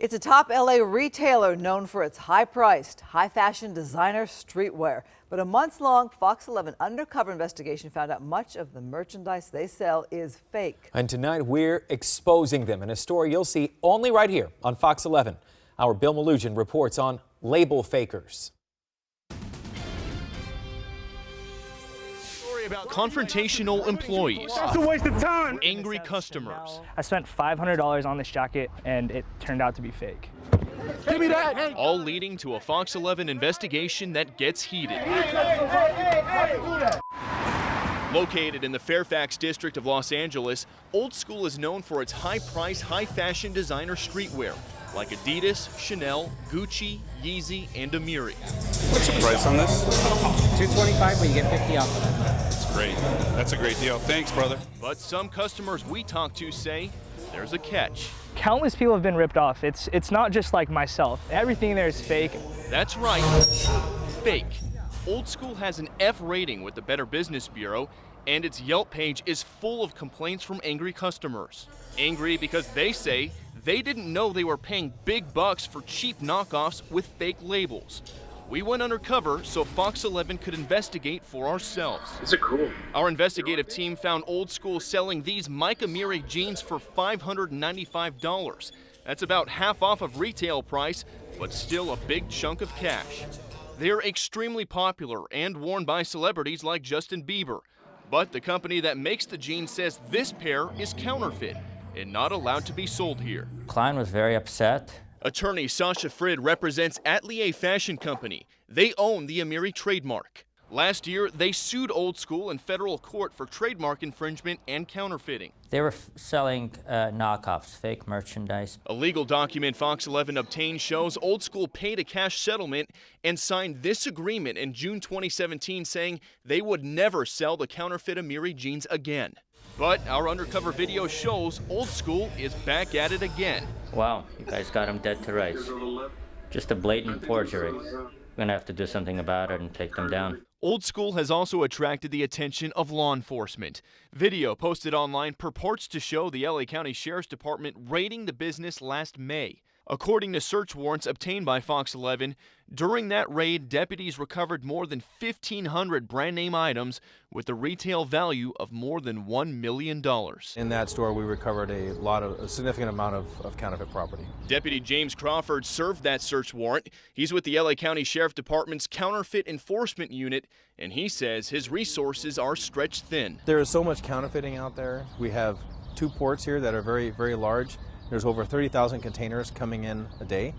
It's a top LA retailer known for its high-priced, high-fashion designer streetwear. But a months-long Fox 11 undercover investigation found out much of the merchandise they sell is fake. And tonight we're exposing them in a story you'll see only right here on Fox 11. Our Bill Malugin reports on label fakers. About confrontational employees. That's a waste of time. Angry customers. I spent $500 on this jacket and it turned out to be fake. Give me that. All leading to a Fox 11 investigation that gets heated. Located in the Fairfax district of Los Angeles, Old Skool is known for its high-price, high-fashion designer streetwear, like Adidas, Chanel, Gucci, Yeezy, and Amiri. What's the price on this? $225, but you get 50 off of that. That's great. That's a great deal. Thanks, brother. But some customers we talk to say there's a catch. Countless people have been ripped off. It's not just like myself. Everything there is fake. That's right, fake. Old Skool has an F rating with the Better Business Bureau, and its Yelp page is full of complaints from angry customers. Angry because they say they didn't know they were paying big bucks for cheap knockoffs with fake labels. We went undercover so Fox 11 could investigate for ourselves. Is it cool? Our investigative team found Old Skool selling these Mike Amiri jeans for $595. That's about half off of retail price, but still a big chunk of cash. They're extremely popular and worn by celebrities like Justin Bieber. But the company that makes the jeans says this pair is counterfeit and not allowed to be sold here. Client was very upset. Attorney Sasha Frid represents Atelier Fashion Company. They own the Amiri trademark. Last year, they sued Old Skool in federal court for trademark infringement and counterfeiting. They were selling knockoffs, fake merchandise. A legal document Fox 11 obtained shows Old Skool paid a cash settlement and signed this agreement in June 2017 saying they would never sell the counterfeit Amiri jeans again. But our undercover video shows Old Skool is back at it again. Wow, you guys got them dead to rights. Just a blatant forgery. We're gonna have to do something about it and take them down. Old Skool has also attracted the attention of law enforcement. Video posted online purports to show the LA County Sheriff's Department raiding the business last May. According to search warrants obtained by Fox 11, during that raid, deputies recovered more than 1,500 brand name items with a retail value of more than $1 million. In that store, we recovered a significant amount of counterfeit property. Deputy James Crawford served that search warrant. He's with the LA County Sheriff Department's Counterfeit Enforcement Unit, and he says his resources are stretched thin. There is so much counterfeiting out there. We have 2 ports here that are very, very large. There's over 30,000 containers coming in a day,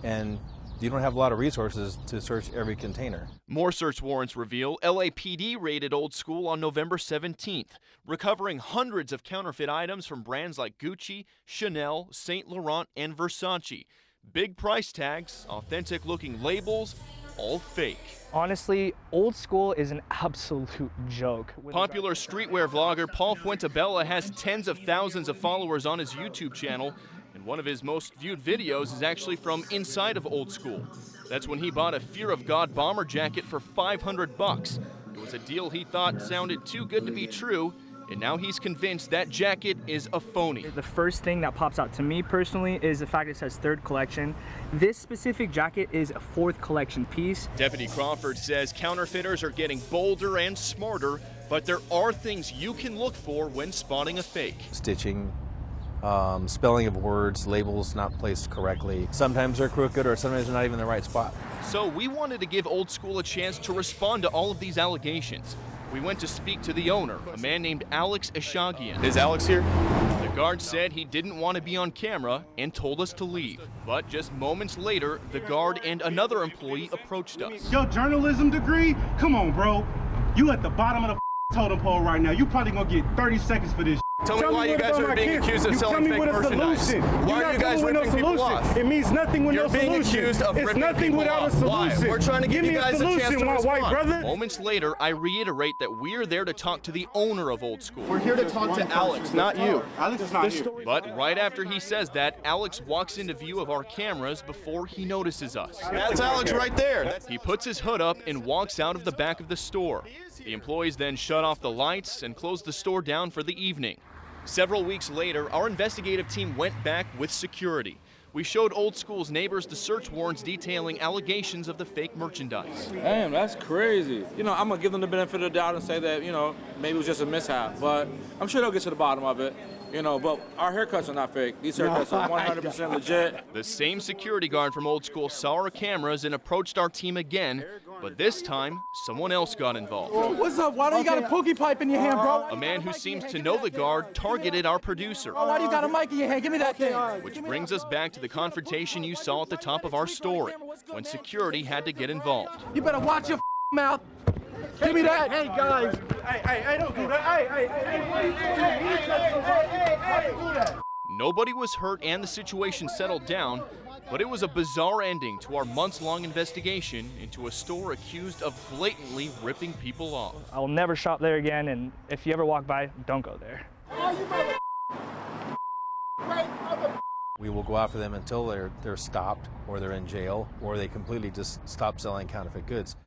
and you don't have a lot of resources to search every container. More search warrants reveal LAPD raided Old Skool on November 17th, recovering hundreds of counterfeit items from brands like Gucci, Chanel, Saint Laurent, and Versace. Big price tags, authentic-looking labels, all fake. Honestly, Old Skool is an absolute joke. Popular streetwear vlogger Paul Fuentabella has tens of thousands of followers on his YouTube channel, and one of his most viewed videos is actually from inside of Old Skool. That's when he bought a Fear of God bomber jacket for $500. It was a deal he thought sounded too good to be true, and now he's convinced that jacket is a phony. The first thing that pops out to me personally is the fact it says 3rd collection. This specific jacket is a 4th collection piece. Deputy Crawford says counterfeiters are getting bolder and smarter, but there are things you can look for when spotting a fake. Stitching, spelling of words, labels not placed correctly. Sometimes they're crooked or sometimes they're not even in the right spot. So we wanted to give Old Skool a chance to respond to all of these allegations. We went to speak to the owner, a man named Alex Eshagian. Is Alex here? The guard said he didn't want to be on camera and told us to leave. But just moments later, the guard and another employee approached us. Your journalism degree? Come on, bro. You at the bottom of the totem pole right now. You probably gonna get 30 seconds for this. Tell me why you guys are being accused of selling fake merchandise. Why are you guys ripping people off? It means nothing with no solution. You're being accused of ripping nothing people without off. a solution. Why? We're trying to give you guys a chance to respond. White brother. Moments later, I reiterate that we're there to talk to the owner of Old Skool. We're here to talk to Alex, not you. Alex is not here. But right after he says that, Alex walks into view of our cameras before he notices us. That's Alex right there. He puts his hood up and walks out of the back of the store. The employees then shut off the lights and closed the store down for the evening. Several weeks later, our investigative team went back with security. We showed Old School's neighbors the search warrants detailing allegations of the fake merchandise. Damn, that's crazy. You know, I'm gonna give them the benefit of the doubt and say that, you know, maybe it was just a mishap, but I'm sure they'll get to the bottom of it. You know, but our haircuts are not fake. These haircuts are 100% legit. The same security guard from Old School saw our cameras and approached our team again, but this time, someone else got involved. What's up? Why do you got a pookie pipe in your hand, bro? A man who seems to know the guard targeted our producer. Why do you got a mic in your hand? Give me that thing. Which brings us back to the confrontation you saw at the top of our story, when security had to get involved. You better watch your mouth. Give me that. Hey, guys. Hey, don't do that. Hey, do that. Nobody was hurt and the situation settled down, but it was a bizarre ending to our months-long investigation into a store accused of blatantly ripping people off. I will never shop there again, and if you ever walk by, don't go there. We will go after them until they're stopped, or they're in jail, or they completely just stop selling counterfeit goods.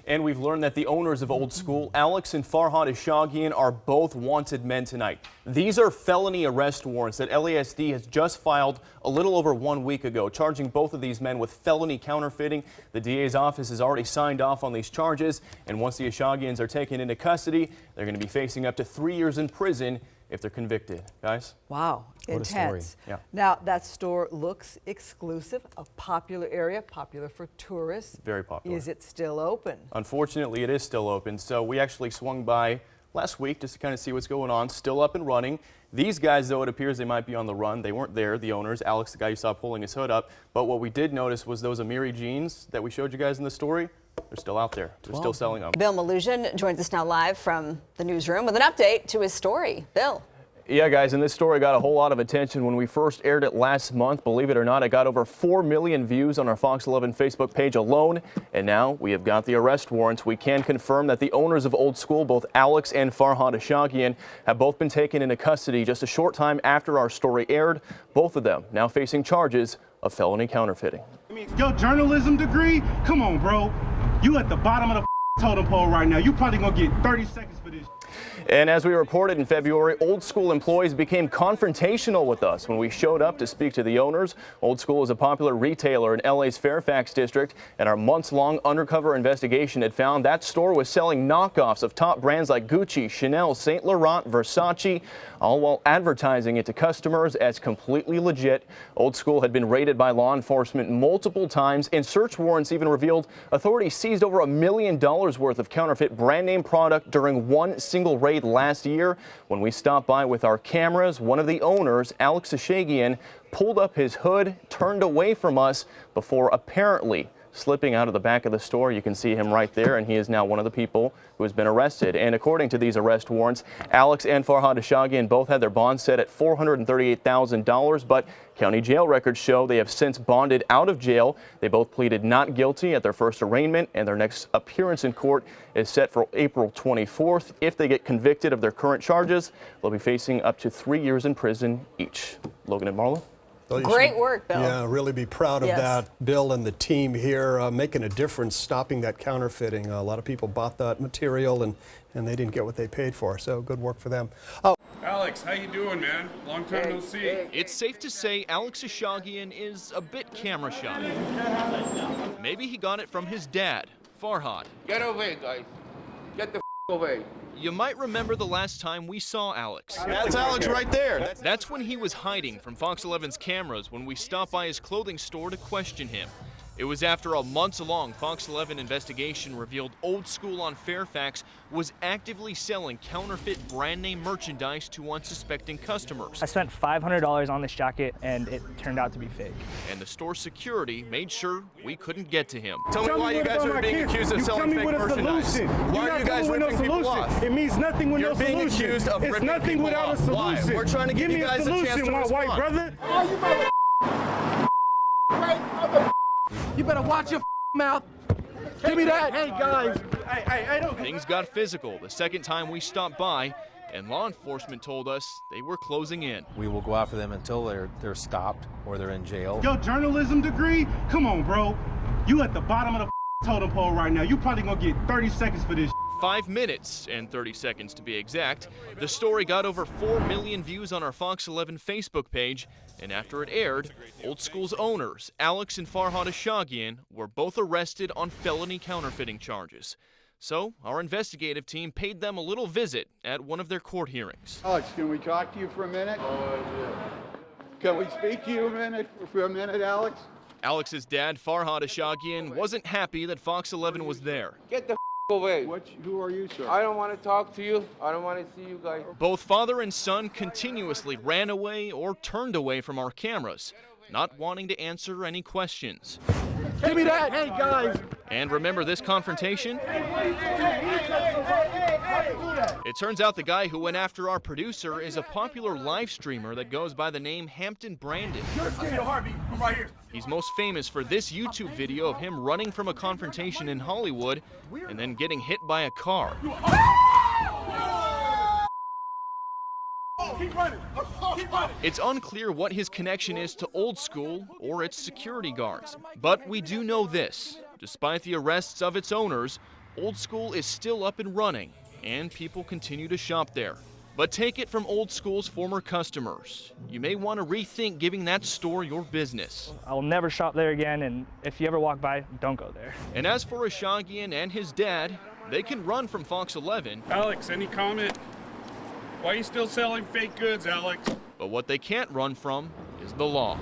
And we've learned that the owners of Old School, Alex and Farhad Ashaghian, are both wanted men tonight. These are felony arrest warrants that LASD has just filed a little over 1 week ago, charging both of these men with felony counterfeiting. The DA's office has already signed off on these charges, and once the Ashaghians are taken into custody, they're going to be facing up to 3 years in prison if they're convicted. Guys? Wow, What a story. intense. Yeah. Now, that store looks exclusive, a popular area, popular for tourists. Very popular. Is it still open? Unfortunately, it is still open, so we actually swung by last week just to kind of see what's going on. Still up and running. These guys, though, it appears they might be on the run. They weren't there, the owners. Alex, the guy you saw pulling his hood up. But what we did notice was those Amiri jeans that we showed you guys in the story, they're still out there. They're still selling them. Bill Malugin joins us now live from the newsroom with an update to his story. Bill. Yeah, guys, and this story got a whole lot of attention when we first aired it last month. Believe it or not, it got over 4 million views on our Fox 11 Facebook page alone. And now we have got the arrest warrants. We can confirm that the owners of Old School, both Alex and Farhad Ashaghian, have both been taken into custody just a short time after our story aired. Both of them now facing charges of felony counterfeiting. Your journalism degree? Come on, bro. You at the bottom of the totem pole right now. You probably gonna get 30 seconds for this. And as we reported in February, Old School employees became confrontational with us when we showed up to speak to the owners. Old School is a popular retailer in LA's Fairfax district, and our months-long undercover investigation had found that store was selling knockoffs of top brands like Gucci, Chanel, Saint Laurent, Versace, all while advertising it to customers as completely legit. Old School had been raided by law enforcement multiple times, and search warrants even revealed authorities seized over $1 million worth of counterfeit brand name product during one single raid last year. When we stopped by with our cameras, one of the owners, Alex Ashaghian, pulled up his hood, turned away from us before apparently slipping out of the back of the store. You can see him right there, and he is now one of the people who has been arrested. And according to these arrest warrants, Alex and Farhad Ashaghian both had their bond set at $438,000, but county jail records show they have since bonded out of jail. They both pleaded not guilty at their first arraignment, and their next appearance in court is set for April 24th. If they get convicted of their current charges, they'll be facing up to 3 years in prison each. Logan and Marla? Well, great work, Bill. Yeah, really be proud of that. Bill and the team here making a difference, stopping that counterfeiting. A lot of people bought that material and they didn't get what they paid for, so good work for them. Oh. Alex, how you doing, man? Long time no see. It's safe to say Alex Ashaghian is a bit camera shy. Maybe he got it from his dad, Farhad. Get away, guys. Get the away. You might remember the last time we saw Alex. That's Alex right there. That's when he was hiding from Fox 11's cameras when we stopped by his clothing store to question him. It was after a months-long Fox 11 investigation revealed Old School on Fairfax was actively selling counterfeit brand-name merchandise to unsuspecting customers. I spent $500 on this jacket, and it turned out to be fake. And the store security made sure we couldn't get to him. Tell me why you guys are being accused of selling fake merchandise. Why are you guys ripping people off? It means nothing with no solution. You're being accused of ripping nothing people without off. a solution. Why? We're trying to give you guys a chance to respond. White brother. You better watch your mouth. Give me that. Hey, guys. Hey, don't. Things got physical the second time we stopped by, and law enforcement told us they were closing in. We will go after them until they're stopped, or they're in jail. Your journalism degree? Come on, bro. You at the bottom of the totem pole right now. You probably gonna get 30 seconds for this. 5 minutes and 30 seconds to be exact. The story got over 4 million views on our Fox 11 Facebook page, and after it aired, Old School's owners, Alex and Farhad Ashaghian, were both arrested on felony counterfeiting charges. So our investigative team paid them a little visit at one of their court hearings. Alex, can we talk to you for a minute? Can we speak to you for a minute, Alex? Alex's dad, Farhad Ashaghian, wasn't happy that Fox 11 was there. Get the away. Who are you, sir? I don't want to talk to you. I don't want to see you guys. Both father and son continuously ran away or turned away from our cameras, not wanting to answer any questions. Give me that! Hey, guys! And remember this confrontation? It turns out the guy who went after our producer is a popular live streamer that goes by the name Hampton Brandon. I'm right here. He's most famous for this YouTube video of him running from a confrontation in Hollywood and then getting hit by a car. Keep running. Keep running. It's unclear what his connection is to Old School or its security guards, but we do know this. Despite the arrests of its owners, Old School is still up and running, and people continue to shop there. But take it from Old School's former customers. You may want to rethink giving that store your business. I'll never shop there again, and if you ever walk by, don't go there. And as for Ashaghian and his dad, they can run from Fox 11. Alex, any comment? Why are you still selling fake goods, Alex? But what they can't run from is the law.